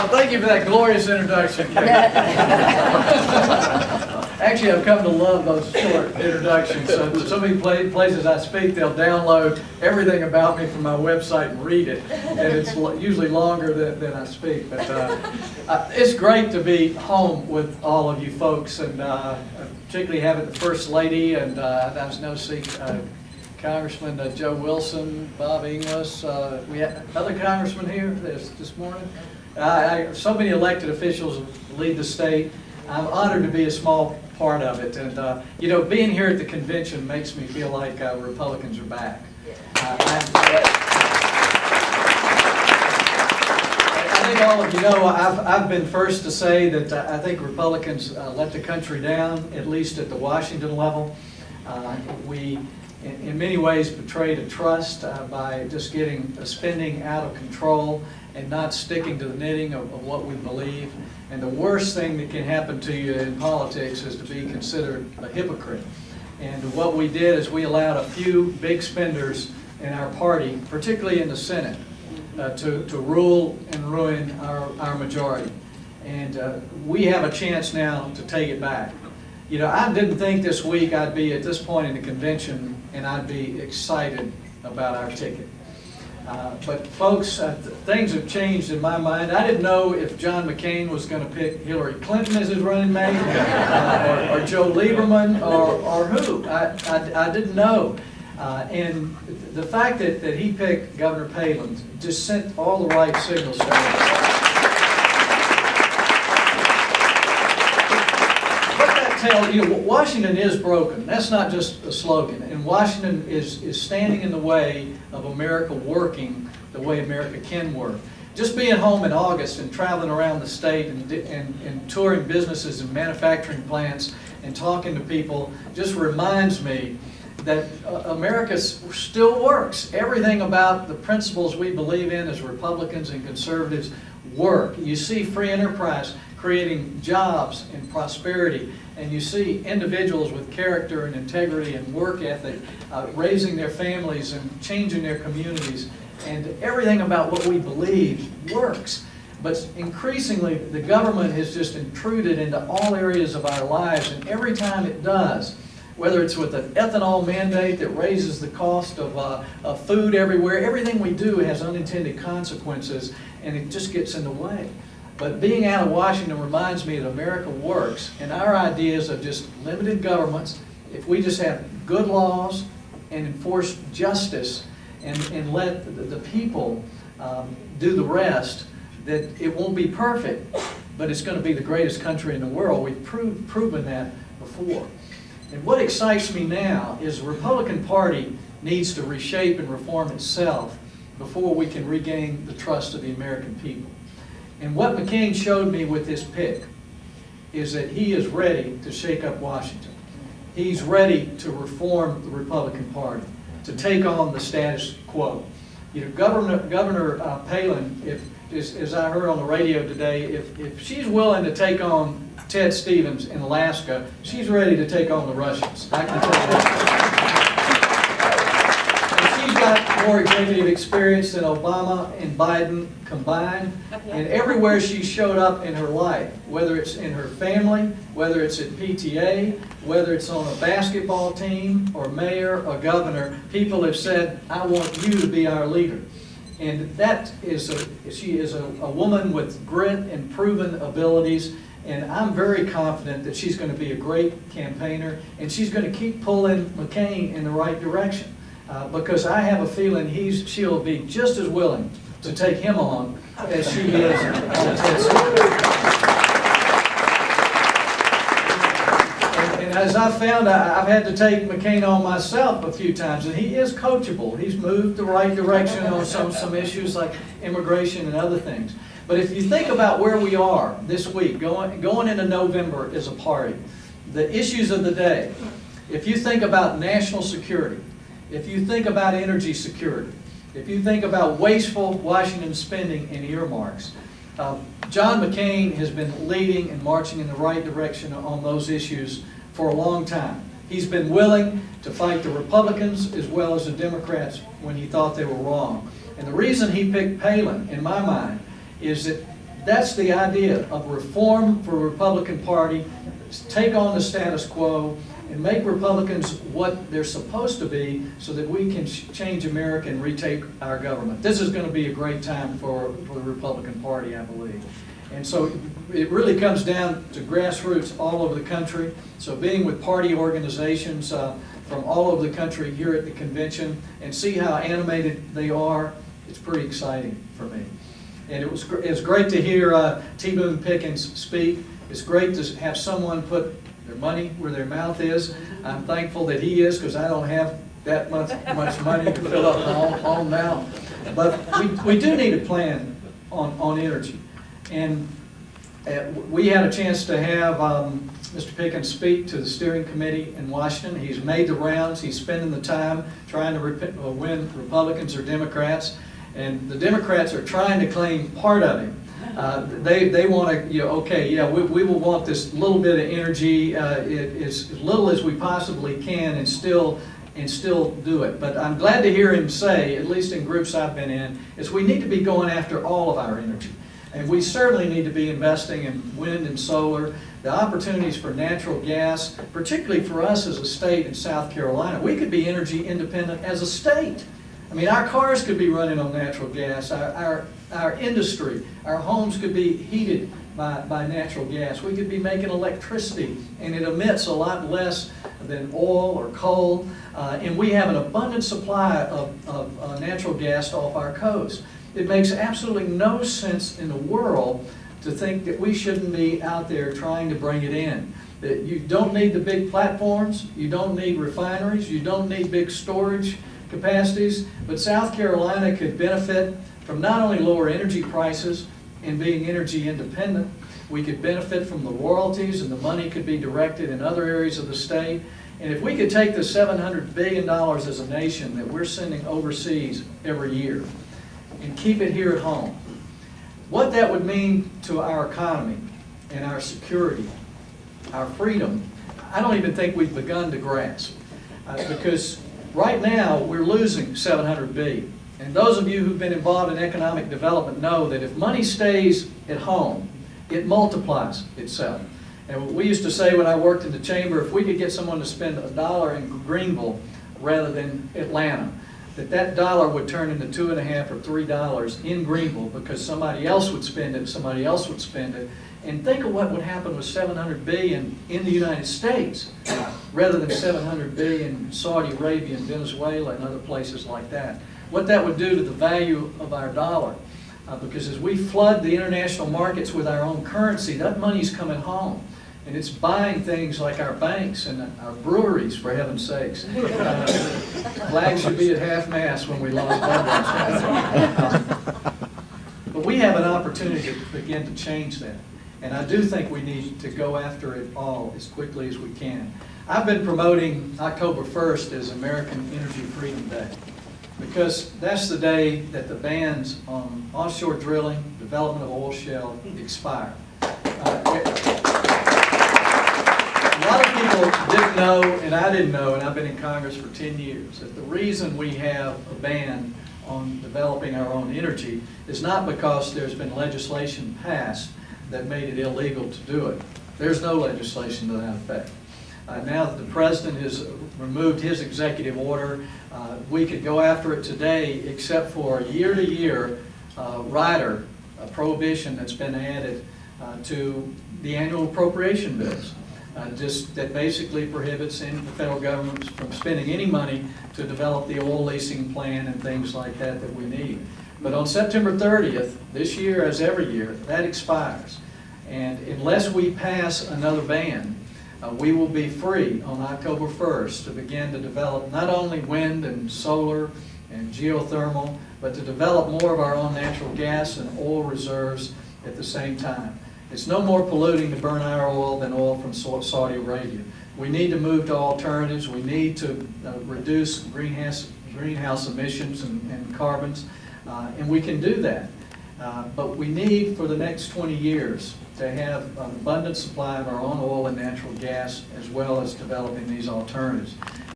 Well, thank you for that glorious introduction, Kate. Actually, I've come to love those short introductions. So many places I speak, they'll download everything about me from my website and read it. And it's usually longer than I speak. But it's great to be home with all of you folks, and particularly having the First Lady, and I know Congressman Joe Wilson, Bob Inglis. We had other congressmen here this morning. So many elected officials lead the state. I'm honored to be a small part of it, and you know, being here at the convention makes me feel like Republicans are back. I think all of you know I've been first to say that I think Republicans let the country down, at least at the Washington level. We, in many ways, betrayed a trust by just getting spending out of control and not sticking to the knitting of what we believe. And the worst thing that can happen to you in politics is to be considered a hypocrite. And what we did is we allowed a few big spenders in our party, particularly in the Senate, to rule and ruin our majority. And we have a chance now to take it back. You know, I didn't think this week I'd be at this point in the convention and I'd be excited about our ticket. But folks, things have changed in my mind. I didn't know if John McCain was going to pick Hillary Clinton as his running mate, or Joe Lieberman, or who. I didn't know. And the fact that he picked Governor Palin just sent all the right signals to me. You know, Washington is broken. That's not just a slogan. And Washington is standing in the way of America working the way America can work. Just being home in August and traveling around the state and touring businesses and manufacturing plants and talking to people just reminds me that America still works. Everything about the principles we believe in as Republicans and conservatives work. You see free enterprise creating jobs and prosperity, and you see individuals with character and integrity and work ethic raising their families and changing their communities, and everything about what we believe works. But increasingly, the government has just intruded into all areas of our lives, and every time it does, whether it's with an ethanol mandate that raises the cost of food everywhere, everything we do has unintended consequences, and it just gets in the way. But being out of Washington reminds me that America works, and our ideas of just limited governments, if we just have good laws and enforce justice and let the people do the rest, that it won't be perfect, but it's going to be the greatest country in the world. We've proven that before. And what excites me now is the Republican Party needs to reshape and reform itself before we can regain the trust of the American people. And what McCain showed me with this pick is that he is ready to shake up Washington. He's ready to reform the Republican Party, to take on the status quo. You know, Governor Palin, as I heard on the radio today, if she's willing to take on Ted Stevens in Alaska, she's ready to take on the Russians. I can tell you that. She's got more executive experience than Obama and Biden combined. And everywhere she showed up in her life, whether it's in her family, whether it's at PTA, whether it's on a basketball team, or mayor or governor, people have said, I want you to be our leader. And she is a woman with grit and proven abilities. And I'm very confident that she's going to be a great campaigner, and she's going to keep pulling McCain in the right direction. Because I have a feeling she'll be just as willing to take him on as she is on Ted Stevens. And as I found, I've had to take McCain on myself a few times, and he is coachable. He's moved the right direction on some issues like immigration and other things. But if you think about where we are this week, going into November as a party, the issues of the day, if you think about national security, if you think about energy security, if you think about wasteful Washington spending and earmarks, John McCain has been leading and marching in the right direction on those issues for a long time. He's been willing to fight the Republicans as well as the Democrats when he thought they were wrong. And the reason he picked Palin, in my mind, is that that's the idea of reform for the Republican Party, take on the status quo, and make Republicans what they're supposed to be so that we can change America and retake our government. This is going to be a great time for the Republican Party, I believe. And so it really comes down to grassroots all over the country. So being with party organizations from all over the country here at the convention and see how animated they are, it's pretty exciting for me. And it's great to hear T. Boone Pickens speak. It's great to have someone put their money where their mouth is. I'm thankful that he is, because I don't have that much money to fill up my own mouth. But we do need a plan on energy. And we had a chance to have Mr. Pickens speak to the steering committee in Washington. He's made the rounds. He's spending the time trying to win Republicans or Democrats. And the Democrats are trying to claim part of him. They want to, okay, yeah, we will want this little bit of energy, as little as we possibly can, and still do it. But I'm glad to hear him say, at least in groups I've been in, is we need to be going after all of our energy. And we certainly need to be investing in wind and solar, the opportunities for natural gas, particularly for us as a state in South Carolina. We could be energy independent as a state. I mean, our cars could be running on natural gas, our industry, our homes could be heated by natural gas. We could be making electricity, and it emits a lot less than oil or coal, and we have an abundant supply of natural gas off our coast. It makes absolutely no sense in the world to think that we shouldn't be out there trying to bring it in. That you don't need the big platforms, you don't need refineries, you don't need big storage capacities, but South Carolina could benefit from not only lower energy prices and being energy independent, we could benefit from the royalties, and the money could be directed in other areas of the state. And if we could take the $700 billion as a nation that we're sending overseas every year and keep it here at home, what that would mean to our economy and our security, our freedom, I don't even think we've begun to grasp. Because right now we're losing $700 billion. And those of you who've been involved in economic development know that if money stays at home, it multiplies itself. And we used to say when I worked in the chamber, if we could get someone to spend $1 in Greenville rather than Atlanta, that dollar would turn into $2.50 or $3 in Greenville, because somebody else would spend it, somebody else would spend it. And think of what would happen with $700 billion in the United States rather than $700 billion in Saudi Arabia and Venezuela and other places like that. What that would do to the value of our dollar. Because as we flood the international markets with our own currency, that money's coming home. And it's buying things like our banks and our breweries, for heaven's sakes. Flags should be at half-mast when we launch that. But we have an opportunity to begin to change that. And I do think we need to go after it all as quickly as we can. I've been promoting October 1st as American Energy Freedom Day, because that's the day that the bans on offshore drilling, development of oil shale expire. A lot of people didn't know, and I didn't know, and I've been in Congress for 10 years, that the reason we have a ban on developing our own energy is not because there's been legislation passed that made it illegal to do it. There's no legislation to that effect. Now that the President has removed his executive order, we could go after it today, except for a year-to-year rider, a prohibition that's been added to the annual appropriation bills. That basically prohibits the federal government from spending any money to develop the oil leasing plan and things like that we need. But on September 30th, this year as every year, that expires. And unless we pass another ban, we will be free on October 1st to begin to develop not only wind and solar and geothermal, but to develop more of our own natural gas and oil reserves at the same time. It's no more polluting to burn our oil than oil from Saudi Arabia. We need to move to alternatives. We need to reduce greenhouse emissions and carbons, and we can do that. But we need, for the next 20 years, to have an abundant supply of our own oil and natural gas, as well as developing these alternatives.